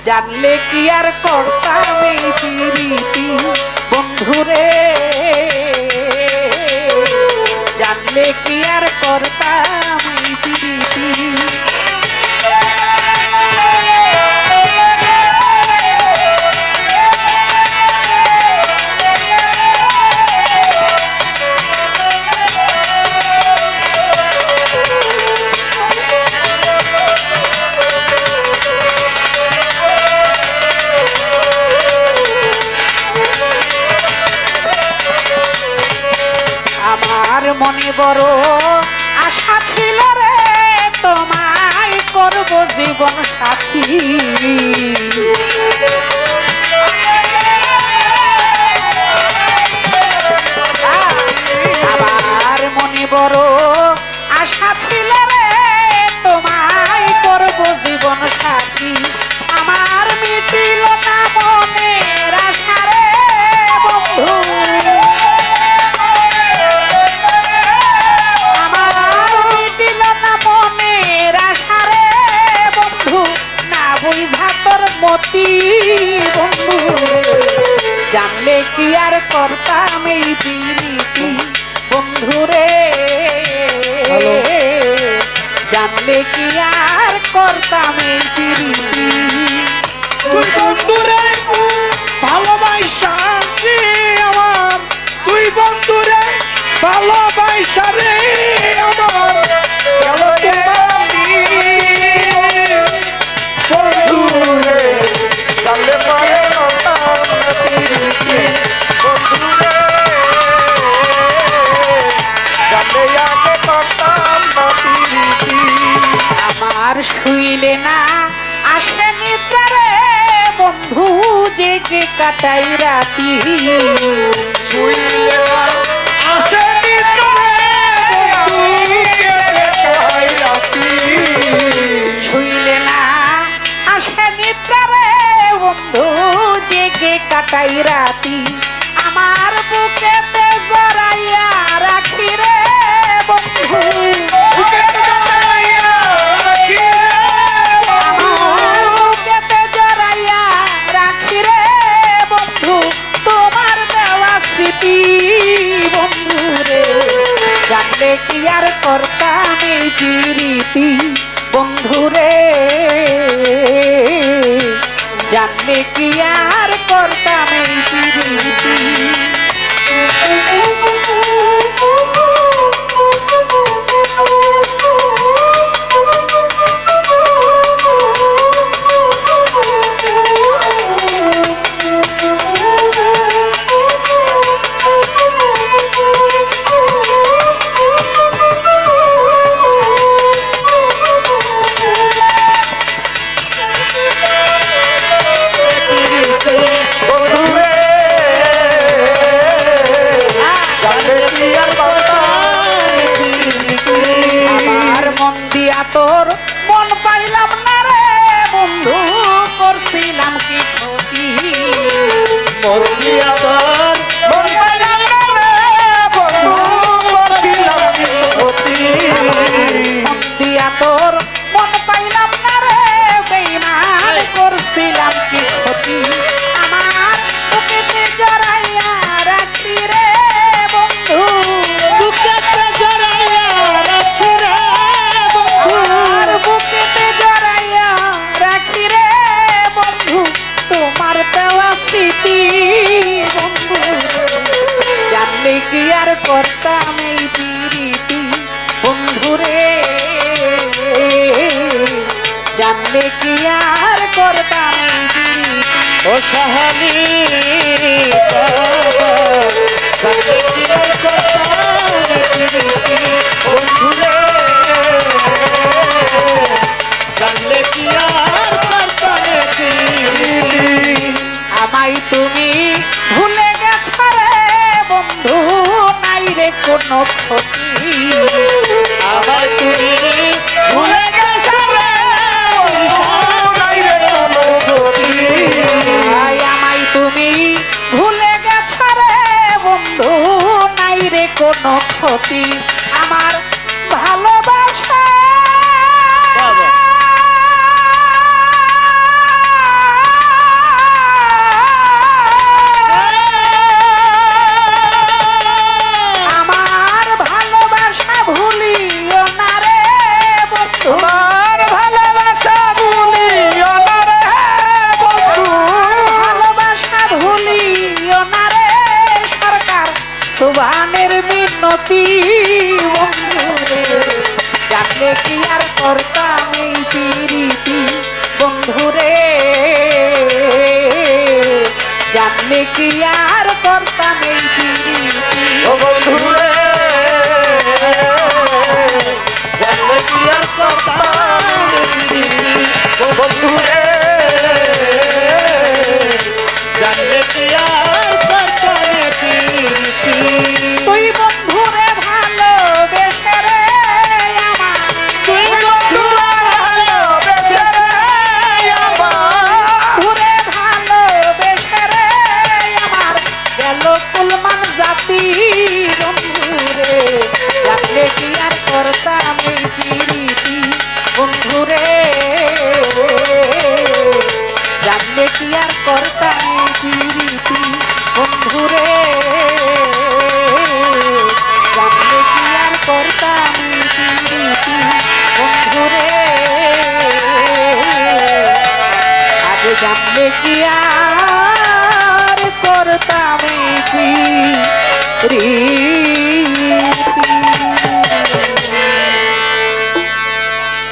জানলে কি আর করতাম এই প্রীতি বন্ধুরে, জানলে কি আর করতাম এই প্রীতি। আমার মনে বড় আশা ছিল রে তোমায় করব জীবন সাথী, আমার মনে বড় আশা ছিল রে তোমায় করব জীবন সাথী, আমার মিটিল না মনের আশা রে বন্ধু, মতি বন্ধু জানলে কি আর করতাম এই প্রীতি বন্ধুরে, জানলে কি আর করতাম এই প্রীতি। তুই বন্ধুরে ভালোবাসা রে আমার, তুই বন্ধুরে ভালোবাসা রে আমার, আমার শুইলে না আসে নিদ্রা বন্ধু জেগে কাটাই রাতি, শুইলে না আসে নিদ্রা বন্ধু জেগে কাটাই রাতি, শুইলে না আসে নিদ্রা বন্ধু জেগে কাটাই রাতি, আমার বুকেতে জড়াইয়া রাখি রে বন্ধু, বুকেতে জড়াইয়া রাখি রে বন্ধু, তোমার দেওয়া স্মৃতি বন্ধু রে, জানলে কি আর করতাম এই প্রীতি বন্ধু রে, জানলে কি আর করতাম এই প্রীতি। তোর মন পাইলাম না রে বন্ধু, করছিলাম কি ক্ষতি, মন পাইলাম না রে বন্ধু, করছিলাম কি ক্ষতি, মন দিয়া তোর মন পাইলাম না রে বেঈমান, করছিলাম কি ক্ষতি, আমার বুকেতে জড়াইয়া রাখি রে বন্ধু, বুকেতে জড়াইয়া রাখি রে বুকেতে জড়াইয়া রাখি রে বন্ধু, তোমার দেওয়া স্মৃতি বন্ধু, জানলে কি আর করতাম এই প্রীতি বন্ধু রে, জানলে কি আর করতাম এই প্রীতি। ও সাহানি জানলে কি আর করতাম এই প্রীতি বন্ধু রে, জানলে কি আর করতাম এই প্রীতি। আমায় তুমি ভুলে গেছ রে বন্ধু, নাই রে কোনো ক্ষতি, আমায় তুমি ভুলে গেছ রে নাই রে কোনো ক্ষতি, আমায় তুমি ভুলে গেছ রে বন্ধু, নাই রে কোনো ক্ষতি, আমার ভালোবাসা জানলে কি আর করতাম এই প্রীতি বন্ধুরে, জানলে কি আর করতাম এই প্রীতি। ও বন্ধু রে জানলে কি আর করতাম এই প্রীতি। ও বন্ধু রে জানলে কি আর করতাম এই প্রীতি। তুই বন্ধুরে ভালোবেসে রে আমার, তুই বন্ধু ভালোবেসে আমার, ঘুরে ভালোবেসে রে আমার, গেল কুলমান জাতি বন্ধুরে, জানলে কি আর করতাম এই প্রীতি বন্ধুরে, জানলে কি আর করতাম এই প্রীতি বন্ধুরে, জানলে কি আর করতাম এই প্রীতি বন্ধুরে, আগে জানলে কি আর করতাম এই প্রীতি।